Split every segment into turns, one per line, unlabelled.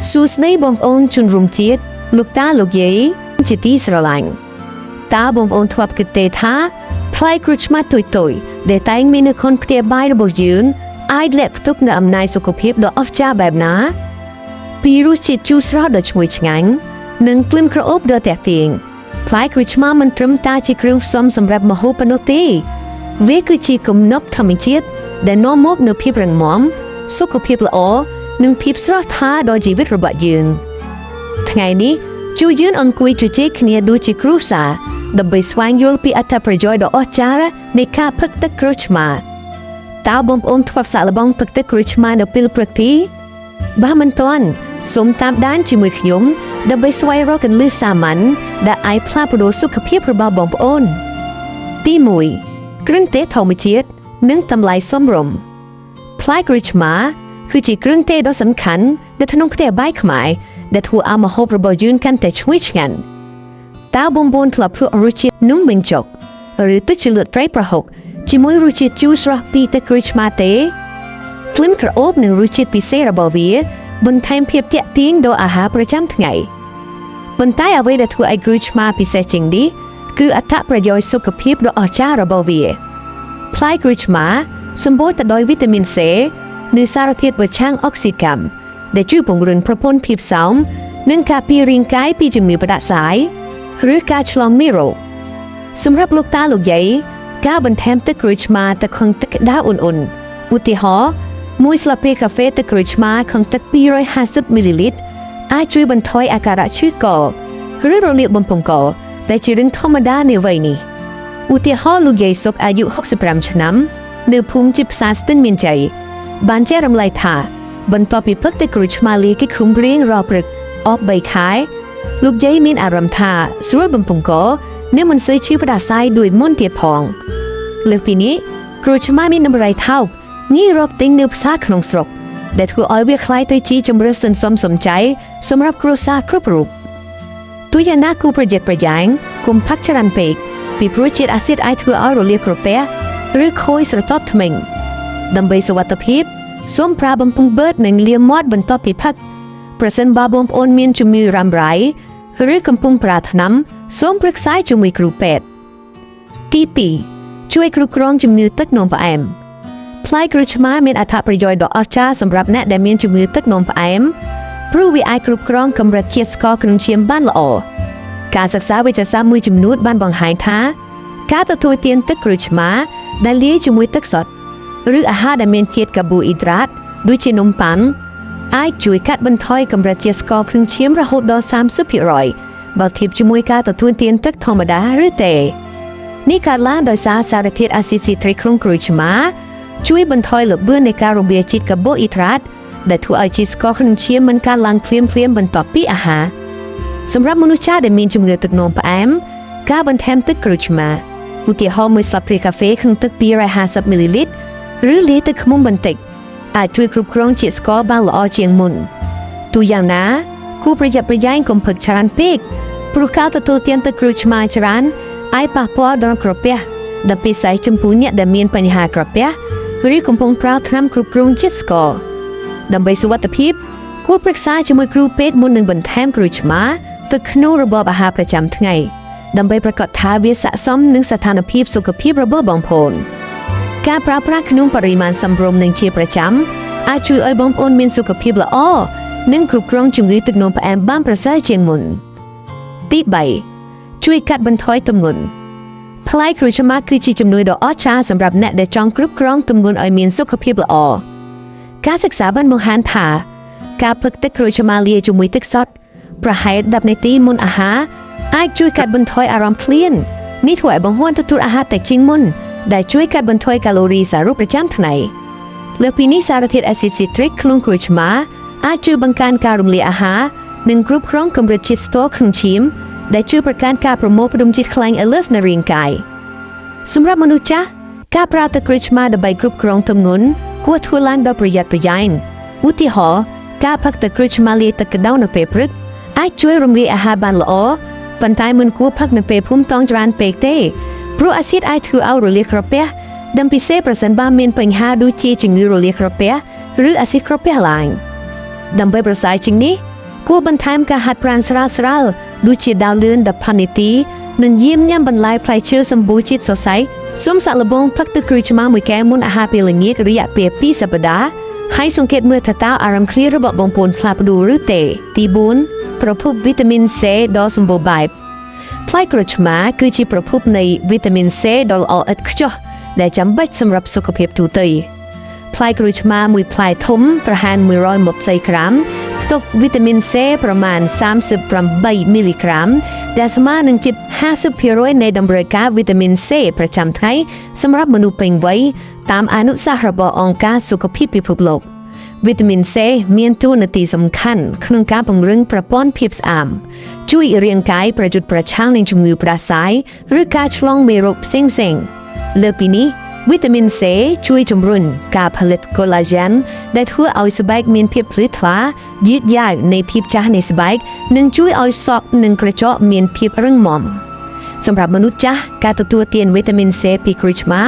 สูสในบอมโอนจุนรุมเจียดลูกตาลูกเย่จิตตีสระลังตาบอมโอนทวับกเตท่าพลายกรุชมาตุยตุยเดตายมีนคนเตียบายระบบยืนไอเล็บตุกในอำนาจสุขภาพดออฟจ้าแบบน้าปีรุจิตจูสระดช่วยงังหนึ่งกลิ่มกระอบเดแต่เตียงพลายกรุชมามันตรมตาจิกรุงซ้อมสำหรับมโหปนตีเวคือจีกุมนกธรรมจิตแต่น้อมกเนื้อพิบรังมอมสุขภาพละอ๋อหนึ่งพิบสระท่าโดยชีวิตระบาดยืนทั้งไงนี้จูยืนอังกุยจูเจคเนียดูจิกรุษาดับเบิลสวางยูลปีอัตประจอยดออจาระในข้าพักตะกรุชมาตาบอมอมทวับสารบองพักตะกรุชมาเดปิลประทีบ้ามันตอนสมตามด้านจิมือขยมดับเบิลสวายรอกันลือสามันได้ไอพลาประโดสุขภาพระบาบอมโอนตีมวยกรึ่งเตะทอมเจียดนึ่งทำลายส้มรมพลายกรุชมาคือจีกรึ่งเตะดอสำคัญเดทนงเตะใบขมายเดทัวอามาโฮประบายืนกันแต่ช่วยกันตาบอมบนทลับพลุอรุจิตนุ่มเบญจกหรือตุจิลุดไตรประหกจิมวยรุจิตจูสระปีตะกริชมาเตกลิ่มกระอบหนึ่งรุจิตพิเศษระบาวีบนไทม์เพียบเตะทิ้งโดยอาหารประจำทั้งไงบนใต้เอาไว้เดทัวไอกริชมาพิเศษจริงดีคืออัตประโยชน์สุขภาพโดยอาจารย์ระบาวีพลายกริชมาสมบูรณ์แต่โดยวิตามินเซเนื้อสารเทียดบช่างออกซิกรรมได้ช่วยปรุงรุนประพนผิวสาวนึ่งคาปีริงกายปีจมูกประดับสายหรือการฉลองมิโรสำหรับลูกตาลูกใหญ่ก้าวบนแทมตะกริชมาตะคงตะดาวอุ่นๆอุติหอมุ้ยสลับเปรกาเฟ่ตะกริชมาของตะปี150มิลลิลิตรอาจช่วยบรรเทาอาการชื่อก่อหรือเราเรียกบนพงก่อแต่จีริงธรรมดาในวัยนี้อุติหอลูกใหญ่สกอายุ60 ชน้ำเนื้อภูมิจิบซาสตึงมินใจบานเจรำลายถาบรรทอปีพักตะกริชมาลีกิคุมเรียงรอปรึกออกใบขายลูกใจมินอารมณ์ท่าสรวดบำพงก็เนื้อมันซื้อชีพระดาษทรายด้วยมุ่นเตียพองเลือกปีนี้กรุชมามินนำไรเท่างี้รอบติ้งเนื้อซาขนมสรบแต่ถูกอ้อยเวียคล้ายตัวจีจำเริญสมสมใจสำหรับครัวซาครบรูปตัวยานาคูประเจตประยังกุมพักชรันเปกปีโปรเจตอาซิดไอทัวอ้อยโรเลียกรเปียหรือโคยสระตอบทมิงดำใบสวัสดิภีส้มปลาบำพงเบิดหนึ่งเลียมมอดบรรทอปีพักประสันบาบอมโอนเมียนจมูกรำไรหรือกำปุงปราถนำส้มปรึกษาจมูกครูเป็ดตีปีช่วยครูกรองจมูกตักนมปะแอมพลายกรุชมาเมียนอัฐประโยชน์ดอกอาชาสำหรับแนะแดเมียนจมูกตักนมปะแอมปรูวิไอกรุกรองกำรัดเคียสกอขนมเชียมบ้านละอการศึกษาวิจัยสามมือจมูกบ้านบางหายท้าการตะทุยเตียนตักกรุชมาได้เลี้ยจมูกตักสดหรืออาหารแดเมียนเคียดกับบูอิดรัตด้วยเชนมปันไอช่วยกัดบรรทอยกำรัดเจสกอพึงเชียมระหดดอ30%บางทีจมวยกาตะทุนเตียนตักธรรมดาหรือเตนี่การล้างโดยสารเทียดอาซิซิตริครุงกรุชมาช่วยบรรทอยหลบเบื้องในการโรงเบียจิตกับโบอิทรัตแต่ถูกไอจิสกอขนมเชียมมันการล้างเพลียมบรรทอปีอาหารสำหรับมนุษย์ชาติมีจมูกตักนมปะแอมการบรรเทมตักกรุชมาอุติหอมือสลับเพลกาเฟ่ขนมตักปี150มิลลิลิตรหรือเลี้ยตักขมุมบันติกอาจช่วยครบครองจิตสกอบางละอเจียงมุนตัวอย่างนะคู่ประหยัดประหยัดกลมผึกชรันเปกปลุกข้าวตะโตเตียนตะกรุชมาชรันไอปะปอดอนกรบเปียดับปีใสจมพูเนี่ยดำเมียนปัญหากรบเปียหรือกลมพงพราวทำครบครองจิตสกอดับใบสวัสดิภีคู่ปรึกษาจมวยครูเป็ดมุนหนึ่งบนแทมกรุชมาตะขนูระบบอาหารประจำทั้งไงดับใบประกอบท้าเวียสะสมหนึ่งสถานภีสุขภีระบบบองพลการปราบปรามขนมปริมาณสำรวมหนึ่งเชียประจำอาจช่วยบอมโอนมีสุขภาพละอ้อนึ่งครุกครองจุงรีตึกนมปะแอมบ้านประเสริฐเชียงมุนตีใบช่วยกัดบรรทอยตำเงินพลายครูชมาคือชีจำนวนดอกอ้อชาสำหรับแนะเดจองครุกครองตำเงินไอมีสุขภาพละอ้อการศึกษาบ้านเมืองฮันถาการพึกตะครูชมาเลียจุมวยตึกซอดประหายดับในตีมุนอาหารอาจช่วยกัดบรรทอยอารมณ์เพลียนนี่ถวยบางห้วนตะตุอาหารแต่จริงมุนได้ช่วยกัดบรรทอยแคลอรี่สารุประจำทั้งไหนเลือกปีนี้สารเทียดแอซิดซิตริกคลุงกรุชมาอาจช่วยบังการการรุมเลียอาหารหนึ่งกรุ๊ปครองกำรัดจิตสโตครึ่งชิมได้ช่วยประการการโปรโมทประดมจิตคลายเอลเลสในร่างกายสำหรับมนุษย์จ้าการปราบตะกริชมาได้ใบกรุ๊ปครองทำเงินกวดทั่วล้างโดยประหยัดประหยัดอุติหอการพักตะกริชมาเลียตะกระดาวในเปปรึกอาจช่วยรุมเลียอาหารบานละอ้อปันท้ายมันกวดพักในเปพุ่มต้องจานเปกเต้เพราะอาซิดไอถือเอาหรือเลียกระเปียดัมพิเศษประสันบาเมียนปัญหาดูจีจึงยูโรเลียกระเปียหรืออาซิดกระเปียหลังดัมไปประสายจึงนี้ គួរបន្ថែមការហាត់ប្រាណស្រាលៗដូចជាដើរលឿន15នាទីនិងយាមញ៉ាំបន្លែផ្លែឈើសម្បូរជាតិសរសៃសូមសាក់លបងផឹកទឹកក្រូចឆ្មាមួយកែវមុនអាហារពេលល្ងាចរយៈពេល2សប្តាហ៍ហើយសង្កេតមើលថាតើអារម្មណ៍ឃ្លារបស់បងប្អូនផ្លាស់ប្ដូរឬទេទី4ប្រភពវីតាមីន C ដ៏សម្បូរបែបផ្លែក្រូចឆ្មាគឺជាប្រភពនៃវីតាមីន C ដ៏ល្អឥតខ្ចោះដែលចាំបាច់សម្រាប់សុខភាពទូទៅផ្លែក្រូចឆ្មាមួយផ្លែធំប្រហែល120ក្រាមផ្ទុកវីតាមីន C ប្រមាណ38មីលីក្រាមដែលស្មើនឹងជិត 50% នៃតម្រូវការវីតាមីន C ប្រចាំថ្ងៃសម្រាប់មនុស្សពេញវ័យតាមអនុសាសន៍របស់អង្គការសុខភាពពិភពលោកវីតាមីន C មានតួនាទីសំខាន់ក្នុងការពង្រឹងប្រព័ន្ធភាពស្អាតជួយរាងកាយប្រយុទ្ធប្រឆាំងនឹងជំងឺផ្ដាសាយឬការឆ្លងមេរោគផ្សេងៗលើពីនេះវីតាមីន C ជួយជំរុញការផលិតកូឡាហ្សែនដែលធ្វើឲ្យស្បែកមានភាពភ្លឺថ្លាយឺតយ៉ាវនៃភាពចាស់នៃស្បែកនិងជួយឲ្យសក់និងក្រចកមានភាពរឹងមាំសម្រាប់មនុស្សចាស់ការទទួលទានវីតាមីន C ពីក្រូចឆ្មា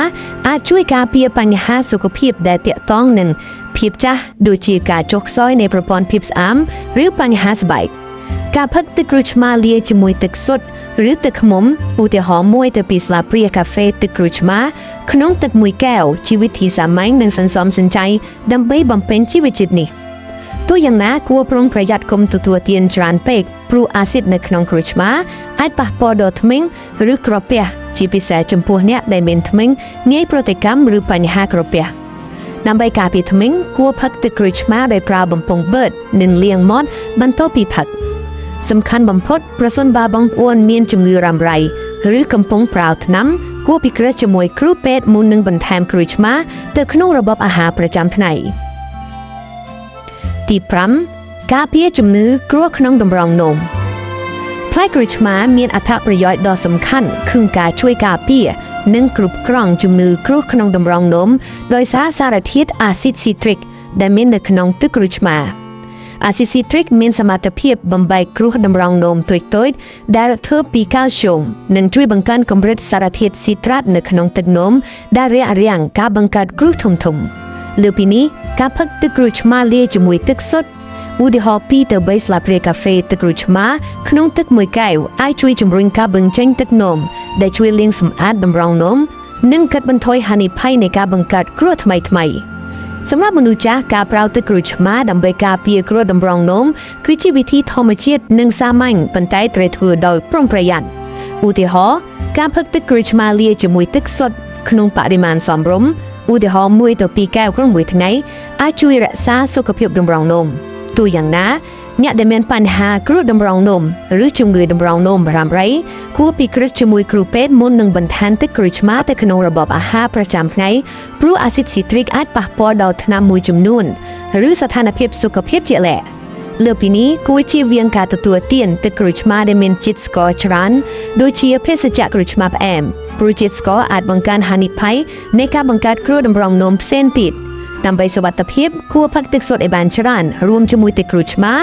អាចជួយការពារបញ្ហាសុខភាពដែលទាក់ទងនឹងភាពចាស់ដូចជាការចុះខ្សោយនៃប្រព័ន្ធភាពស្អាតឬបញ្ហាស្បែកការផឹកទឹកក្រូចឆ្មាលាយជាមួយទឹកសុទ្ធឬទឹកឃ្មុំឧទាហរណ៍1ទៅ2ស្លាបព្រាកាហ្វេទឹកក្រូចឆ្មាក្នុងទឹក1កែវជាវិធីសាមញ្ញនិងសន្សំសំចៃដើម្បីបំពេញជីវជាតិនេះទោះយ៉ាងណាគួរប្រុងប្រយ័ត្នកុំទទួលទានច្រើនពេកព្រោះអាស៊ីតនៅក្នុងក្រូចឆ្មាអាចប៉ះពាល់ដល់ធ្មេញឬក្រពះជាពិសេសចំពោះអ្នកដែលមានធ្មេញងាយប្រតិកម្មឬបញ្ហាក្រពះដើម្បីការពារធ្មេញគួរផឹកទឹកក្រូចឆ្មាដោយប្រើបំពង់បឺតនិងលាងមាត់បន្ទាប់ពីផឹកសំខាន់បំផុតប្រសិនបើបងប្អូនមានជំងឺរ៉ាំរ៉ៃឬកំពុងប្រើថ្នាំគួរពិគ្រោះជាមួយគ្រូពេទ្យមុននឹងបន្ថែមក្រូចឆ្មាទៅក្នុងរបបអាហារប្រចាំថ្ងៃទី5ការពារជំងឺគ្រោះក្នុងតម្រងនោមផ្លែក្រូចឆ្មាមានអត្ថប្រយោជន៍ដ៏សំខាន់ក្នុងការជួយការពារនិងគ្រប់គ្រងជំងឺគ្រោះក្នុងតម្រងនោមដោយសារសារធាតុអាស៊ីតស៊ីត្រិកដែលមាននៅក្នុងទឹកក្រូចឆ្មាអាស៊ីតស៊ីត្រិកមានសមត្ថភាពបំបែកគ្រោះតម្រងនោមតូចៗដែលធ្វើពីកាល់ស្យូមនិងជួយបង្កើនកម្រិតសារធាតុស៊ីត្រាតនៅក្នុងទឹកនោមដែលរាំងការបង្កើតគ្រោះធំៗលើពីនេះការផឹកទឹកក្រូចឆ្មាលាយជាមួយទឹកសុទ្ធឧទាហរណ៍2ទៅ3ស្លាបព្រាកាហ្វេទឹកក្រូចឆ្មាក្នុងទឹក1កែវអាចជួយជំរុញការបញ្ចេញទឹកនោមដែលជួយលាងសម្អាតតម្រងនោមនិងកាត់បន្ថយហានិភ័យនៃការបង្កើតគ្រោះថ្មីៗសម្រាប់មនុស្សចាស់ការប្រើទឹកក្រូចឆ្មាដើម្បីការពារគ្រោះតម្រងនោមគឺជាវិធីធម្មជាតិនិងសាមញ្ញប៉ុន្តែត្រូវធ្វើដោយប្រុងប្រយ័ត្នឧទាហរណ៍ការផឹកទឹកក្រូចឆ្មាលាយជាមួយទឹកសុទ្ធក្នុងបរិមាណសមរម្យឧទាហរណ៍1ទៅ2កែវក្នុងមួយថ្ងៃអាចជួយរក្សាសុខភាពតម្រងនោមទោះយ៉ាងណាអ្នកដែលមានបញ្ហាគ្រោះតម្រងនោមឬជំងឺតម្រងនោមរ៉ាំរ៉ៃគួរពិគ្រោះជាមួយគ្រូពេទ្យមុននឹងបន្ថែមទឹកក្រូចឆ្មាទៅក្នុងរបបអាហារប្រចាំថ្ងៃព្រោះអាស៊ីតស៊ីត្រិកអាចប៉ះពាល់ដល់ថ្នាំមួយចំនួនឬស្ថានភាពសុខភាពជាក់លាក់លើពីនេះគួរជៀសវាងការទទួលទានទឹកក្រូចឆ្មាដែលមានជាតិស្ករច្រើនដូចជាភេសជ្ជៈក្រូចឆ្មាផ្អែមព្រោះជាតិស្ករអាចបង្កើនហានិភ័យនៃការបង្កើតគ្រោះតម្រងនោមផ្សេងទៀតដើម្បីសុវត្ថិភាពគួរផឹកទឹកសុទ្ធឲ្យបានច្រើនរួមជាមួយទឹកក្រូចឆ្មា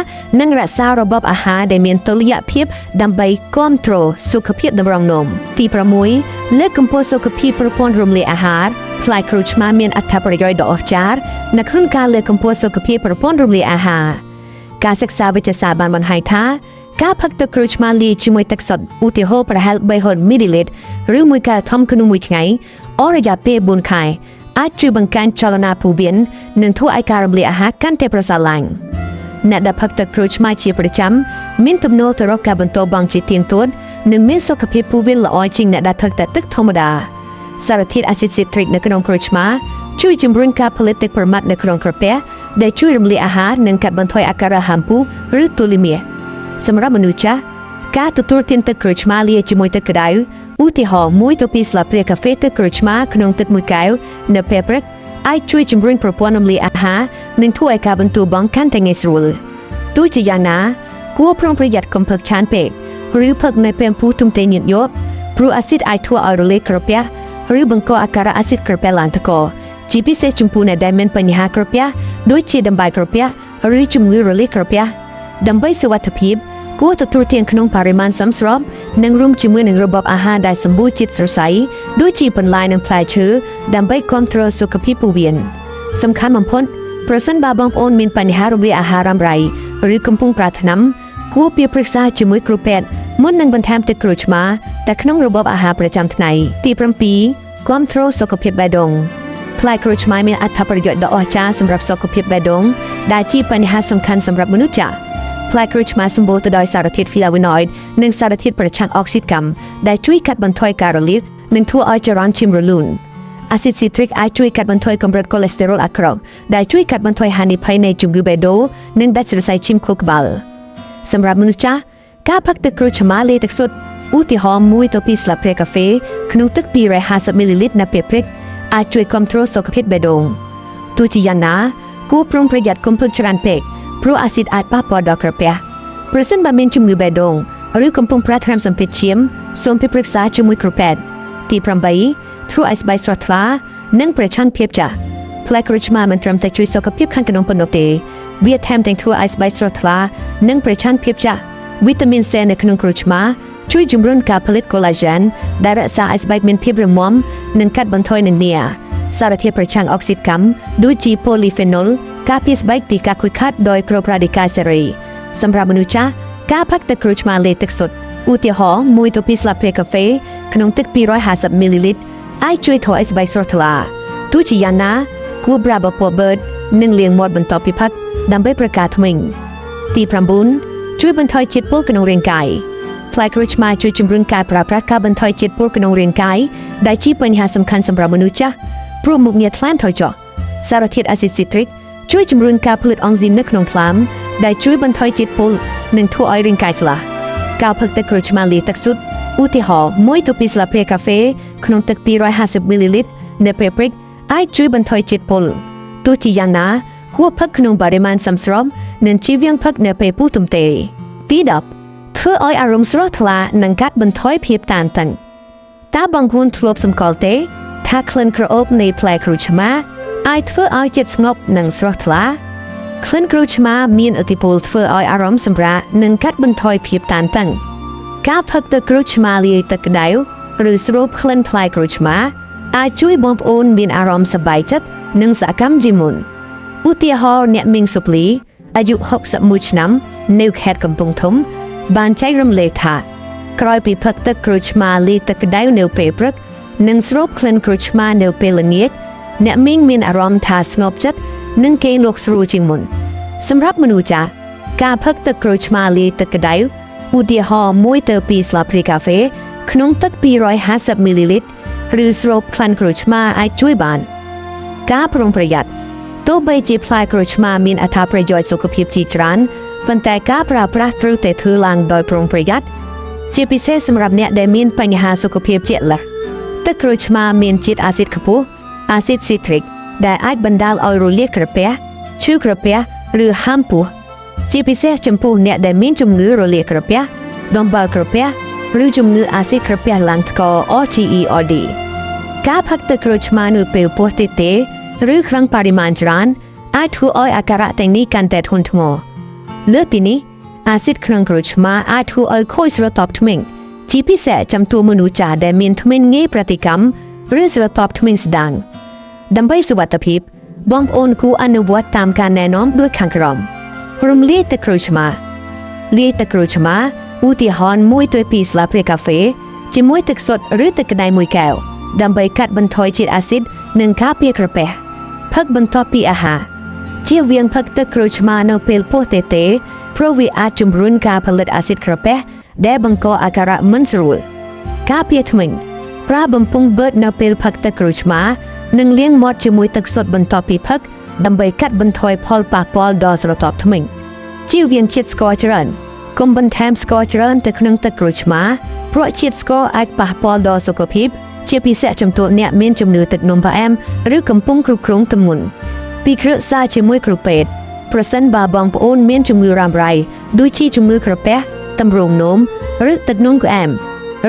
និងរក្សារបបអាហារដែលមានតុល្យភាពដើម្បីគាំទ្រសុខភាពតម្រងនោមទី6លើកកម្ពស់សុខភាពប្រព័ន្ធរំលាយអាហារផ្លែក្រូចឆ្មាមានអត្ថប្រយោជន៍ដ៏អស្ចារ្យនៅក្នុងការលើកកម្ពស់សុខភាពប្រព័ន្ធរំលាយអាហារការសិក្សាវិទ្យាសាស្ត្របានបង្ហាញថាការផឹកទឹកក្រូចឆ្មាលាយជាមួយទឹកសុទ្ធឧទាហរណ៍ប្រហែល300មីលីលីត្រឬមួយកែវធំក្នុងមួយថ្ងៃអស់រយៈពេល4ខែអាចជួយបង្កើនចលនាពោះវៀននិងធ្វើឲ្យការរំលាយអាហារកាន់តែប្រសើរឡើងអ្នកដែលផឹកទឹកក្រូចឆ្មាជាប្រចាំមានទំនោរទៅរកការបន្តបងជាទៀងទាត់និងមានសុខភាពពោះវៀនល្អជាងអ្នកដែលផឹកតែទឹកធម្មតាសារធាតុអាស៊ីតស៊ីត្រិកនៅក្នុងក្រូចឆ្មាជួយជំរុញការផលិតទឹកប្រមាត់នៅក្នុងក្រពះដែលជួយរំលាយអាហារនិងកាត់បន្ថយអាការៈហាំពុះឬទូលីមៀសម្រាប់មនុស្សចាស់ការទទួលទានទឹកក្រូចឆ្មាលាយជាមួយទឹកក្តៅឧទាហរណ៍1ទៅ2ស្លាបព្រាកាហ្វេទឹកក្រូចឆ្មាក្នុងទឹក1កែវនៅពេលព្រឹកអាចជួយជំរុញប្រព័ន្ធរំលាយអាហារនិងធ្វើឲ្យការបន្ទោបង់កាន់តែងាយស្រួលទោះជាយ៉ាងណាគួរប្រុងប្រយ័ត្នកុំផឹកច្រើនពេកឬផឹកនៅពេលពុះទុំទេញញឹកញាប់ព្រោះអាស៊ីតអាចធ្វើឲ្យរលាយក្រពះឬបង្កអាការៈអាស៊ីតក្រពះឡើងថ្កជាពិសេសចំពោះអ្នកដែលមានបញ្ហាក្រពះដូចជាដំបែក្រពះឬជំងឺរលាយក្រពះដើម្បីសុវត្ថិភាពគួរទទួលទានក្នុងបរិមាណសមស្របនិងរួមជាមួយនឹងរបបអាហារដែលសម្បូរជាតិសរសៃដូចជាបន្លែនិងផ្លែឈើដើម្បីគាំទ្រសុខភាពពោះវៀនសំខាន់បំផុតប្រសិនបើបងប្អូនមានបញ្ហារំលាយអាហាររ៉ាំរ៉ៃ หรือកំពុងប្រាថ្នាគួរពិភាក្សាជាមួយគ្រូពេទ្យមុននឹងបន្ថែមទឹកក្រូចឆ្មាតែក្នុងរបបអាហារប្រចាំថ្ងៃទី7គាំទ្រសុខភាពបេះដូងផ្លែក្រូចឆ្មាមានអត្ថប្រយោជន៍ដ៏អស្ចារ្យសម្រាប់សុខភាពបេះដូងដែលជាបញ្ហាសំខាន់សម្រាប់មនុស្សចាស់ផ្លែក្រូចឆ្មាសម្បូរទៅដោយសារធាតុ flavonoid និងសារធាតុប្រឆាំងអុកស៊ីតកម្មដែលជួយកាត់បន្ថយការរលាកនិងធ្វើឲ្យចរន្តឈាមរលូនអាស៊ីតស៊ីទ្រិកអាចជួយកាត់បន្ថយកម្រិតកូលេស្តេរ៉ុលអាក្រក់ដែលជួយកាត់បន្ថយហានិភ័យនៃជំងឺបេះដូងនិងដាច់សរសៃឈាមខួរក្បាលសម្រាប់មនុស្សចាស់ការផឹកទឹកក្រូចឆ្មាលាយទឹកសុទ្ធឧទាហរណ៍1ទៅ2ស្លាបព្រាកាហ្វេក្នុងទឹក250មីលីលីត្រនៅពេលព្រឹកអាចជួយគាំទ្រសុខភាពបេះដូងទោះជាយ៉ាងណាគួរប្រុងប្រយ័ត្នកុំផឹកច្រើនពេកព្រោះអាស៊ីតអាចប៉ះពាល់ដល់ក្រពះប្រសិនបើមានជំងឺបេះដូងឬកំពុងប្រើថ្នាំសម្ភារឈាមសូមពិភាក្សាជាមួយគ្រូពេទ្យទី8ធ្វើឲ្យស្បែកស្រស់ថ្លានិងប្រឆាំងភាពចាស់ផ្លែក្រូចឆ្មាមិនត្រឹមតែជួយសុខភាពខាងក្នុងប៉ុណ្ណោះទេវាថែមទាំងធ្វើឲ្យស្បែកស្រស់ថ្លានិងប្រឆាំងភាពចាស់វីតាមីន C នៅក្នុងក្រូចឆ្មាជួយជំរុញការផលិត collagen ដែលរក្សាឲ្យស្បែកមានភាពរឹងមាំនិងកាត់បន្ថយនឹងនាសារធាតុប្រឆាំងអុកស៊ីតកម្មដូចជា polyphenol ការពារស្បែកពីការខូចខាតដោយគ្រាប់រ៉ាឌីកាល់សេរីសម្រាប់មនុស្សចាស់ការផឹកទឹកក្រូចឆ្មាលាយទឹកសុទ្ធឧទាហរណ៍1ទៅ2ស្លាបព្រាកាហ្វេក្នុងទឹក250មីលីលីត្រអាចជួយធ្វើឲ្យស្បែកស្រស់ថ្លាទោះជាយ៉ាងណាគួរប្រើបបបឺតនិងលាងមាត់បន្ទាប់ពីផឹកដើម្បីប្រការធ្មេញទី9ជួយបន្ថយជាតិពុលក្នុងរាងកាយផ្លែក្រូចឆ្មាជួយជំរុញការប្រើប្រាស់ការបន្ថយជាតិពុលក្នុងរាងកាយដែលជាបញ្ហាសំខាន់សម្រាប់មនុស្សចាស់ព្រោះមុខងារថ្លើមថយចុះសារធាតុអាស៊ីតស៊ីទ្រិកជួយជំរុញការផលិតអង់ស៊ីមនៅក្នុងថ្លើមដែលជួយបន្ថយជាតិពុលនិងធ្វើឲ្យរាងកាយស្លាស់ការផឹកទឹកក្រូចឆ្មាលាយទឹកសុទ្ធឧទាហរណ៍1ទៅ2ស្លាបព្រាកាហ្វេក្នុងទឹក250មីលីលីត្រនៅពេលព្រឹកអាចជួយបន្ថយជាតិពុលទោះជាយ៉ាងណាគួរផឹកក្នុងបរិមាណសមស្របនិងជៀសវាងផឹកនៅពេលពុះទំទេទី10ធ្វើឲ្យអារម្មណ៍ស្រស់ថ្លានិងកាត់បន្ថយភាពតានតឹងតើបងប្អូនធ្លាប់សម្គាល់ទេថាក្លិនក្រអូបនៃផ្លែក្រូចឆ្មាអាចធ្វើឲ្យចិត្តស្ងប់និងស្រស់ថ្លាក្លិនក្រូចឆ្មាមានឥទ្ធិពលធ្វើឲ្យអារម្មណ៍សម្រាកនិងកាត់បន្ថយភាពតានតឹងការផឹកទឹកក្រូចឆ្មាលាយទឹកក្តៅឬស្រូបក្លិនផ្លែក្រូចឆ្មាអាចជួយបងប្អូនមានអារម្មណ៍សប្បាយចិត្តនិងសកម្មជាងមុនឧទាហរណ៍អ្នកមីងសុបលីអាយុ61ឆ្នាំនៅខេត្តកំពង់ធំបានចែករំលែកថាក្រោយពីផឹកទឹកក្រូចឆ្មាលាយទឹកក្តៅនៅពេលព្រឹកនិងស្រូបក្លិនក្រូចឆ្មានៅពេលល្ងាចអ្នកមីងមានអារម្មណ៍ថាស្ងប់ចិត្តនិងគេងលក់ស្រួលជាងមុនសម្រាប់មនុស្សចាស់ការផឹកទឹកក្រូចឆ្មាលាយទឹកក្តៅឧទាហរណ៍1ទៅ2ស្លាបព្រាកាហ្វេក្នុងទឹក250មីលីលីត្រឬស្រូបក្លិនក្រូចឆ្មាអាចជួយបានការប្រុងប្រយ័ត្នទោះបីជាផ្លែក្រូចឆ្មាមានអត្ថប្រយោជន៍សុខភាពជាច្រើនប៉ុន្តែការប្រើប្រាស់ត្រូវតែធ្វើឡើងដោយប្រុងប្រយ័ត្នជាពិសេសសម្រាប់អ្នកដែលមានបញ្ហាសុខភាពជាក់លាក់ទឹកក្រូចឆ្មាមានជាតិអាស៊ីតខ្ពស់អាស៊ីតស៊ីទ្រិកដែលអាចបណ្ដាលឲ្យរលាកក្រពះឈឺក្រពះឬហាមពោះជាពិសេសចំពោះអ្នកដែលមានជំងឺរលាកក្រពះដំបៅក្រពះឬជំងឺអាស៊ីតក្រពះឡើងថ្ក OGERD ការផឹកទឹកក្រូចឆ្មានៅពេលពោះទេឬក្នុងបរិមាណច្រើនអាចធ្វើឲ្យអាការៈទាំងនេះកាន់តែធ្ងន់ធ្ងរលើសពីនេះអាស៊ីតក្នុងក្រូចឆ្មាអាចធ្វើឲ្យខូចស្រទាប់ធ្មេញជាពិសេសចំពោះមនុស្សចាស់ដែលមានធ្មេញងាយប្រតិកម្មឬស្រទាប់ធ្មេញស្ដាងដើម្បីសុវត្ថិភាពបងប្អូនគួរអនុវត្តតាមការណែនាំដូចខាងក្រោមរំលាយទឹកក្រូចឆ្មាលាយទឹកក្រូចឆ្មាឧទាហរណ៍1ទៅ2ស្លាបព្រាកាហ្វេជាមួយទឹកសុទ្ធឬទឹកក្តៅ1កែវដើម្បីកាត់បន្ថយជាតិអាស៊ីតនិងការពារក្រពះផឹកបន្ទាប់ពីអាហារជៀសវាងផឹកទឹកក្រូចឆ្មានៅពេលពោះទេព្រោះវាអាចជំរុញការផលិតអាស៊ីតក្រពះដែលបង្កអាការៈមិនស្រួលការពារធ្មេញប្រើបំពង់បឺតនៅពេលផឹកទឹកក្រូចឆ្មានិងលាងមាត់ជាមួយទឹកសុទ្ធបន្ទាប់ពីផឹកដើម្បីកាត់បន្ថយផលប៉ះពាល់ដល់ស្រទាប់ធ្មេញជៀសវាងជាតិស្ករច្រើនកុំបន្ថែមស្ករច្រើនទៅក្នុងទឹកក្រូចឆ្មាព្រោះជាតិស្ករអាចប៉ះពាល់ដល់សុខភាពជាពិសេសចំពោះអ្នកមានជំងឺទឹកនោមផ្អែមឬកំពុងគ្រប់គ្រងទម្ងន់ពិគ្រឹកសារជាមួយគ្រូពេទ្យប្រសិនបើបងប្អូនមានជំងឺរ៉ាំរ៉ៃដូចជាជំងឺក្រពះតម្រងនោមឬទឹកនោមក្អែម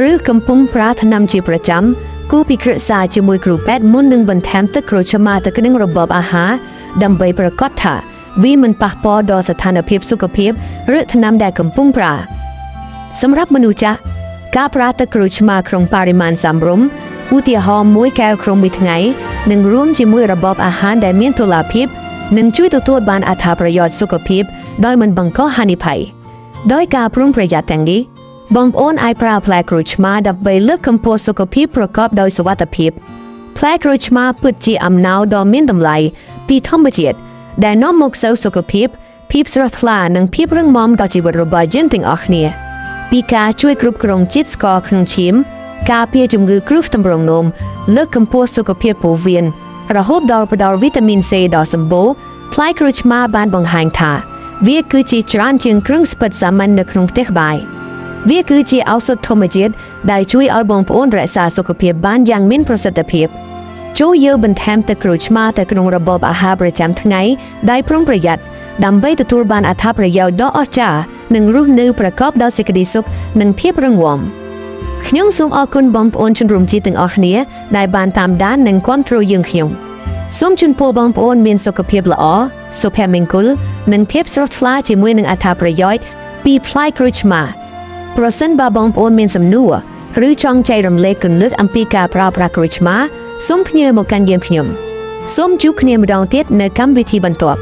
ឬកំពុងប្រើថ្នាំជាប្រចាំគួរពិគ្រឹកសារជាមួយគ្រូពេទ្យមុននឹងបន្ថែមទឹកក្រូចឆ្មាទៅក្នុងរបបអាហារដើម្បីប្រាកដថាវាមិនប៉ះពាល់ដល់ស្ថានភាពសុខភាពឬថ្នាំដែលកំពុងប្រើសម្រាប់មនុស្សចាស់ការប្រើទឹកក្រូចឆ្មាក្នុងបរិមាណសមរម្យឧទាហរណ៍1កែវក្នុងមួយថ្ងៃនឹងរួមជាមួយរបបអាហារដែលមានតុល្យភាពនិងជួយទទួលបានអត្ថប្រយោជន៍សុខភាព โดยมันบังก็หานิภัยโดยการปรุงประหยัดแต่งนี้บองโอนไอปลาแพลกรูชมาดับใบเลือกคำโพสุขภาพประกอบโดยสวัสดิภาพแพลกรูชมาปุจจีอำนาวดอมินดำไลปีธรรมจิตแต่น้อมมกเสาสุขภาพพีบสระทลาหนังพีบเรื่องมอมต่อจีวรบายจินติงออกเนี่ยปีกาช่วยกรุบกรองจิตสกอครึ่งชิมกาเพียจุมกือกรุฟตำรงนมเลือกคำโพสุขภาพปูเวียนระหบดอลประดอลวิตามินซีดอสมบูแพลกรูชมาบานบังหางทาเวียคือจีจรันจึงครึ่งสปัดสามัญในครึ่งเทกบายเวียคือจีเอาสุดธรรมจิตได้ช่วยเอาบองปอนรักษาสุขภาพบ้านอย่างมีประสิทธิภาพโจเยอบันแทมตะกรุชมาแต่กรงระบบอาหารประจำทั้งไงได้ปรุงประหยัดดำใบตะตูบานอัฐประโยชน์ดอกจ้าหนึ่งรูปนื้อประกอบดาวสิกดีสุขหนึ่งเพียบรังวอมขยงสูงออกคุณบอมปอนชนรุมจีตึงออกเนี้ยได้บานตามด้านหนึ่งความตรูยังขยงส้มจุนโพบอมปอนมีสุขภาพละอ้อสุภาพมิงกุลหนึ่งเพียบสดฟ้าจีมวยหนึ่งอัฐประโยชน์ปีพลายกรุชมาโปรเซนบาบอมปอนมีสำนัวหรือจองใจรำเล็กกันเลือกอัมพีกาปราบรักริชมาส้มพเนียมกันเยี่ยมพยมส้มจุกเนียมดองเทียดในคำวิธีบรรทบ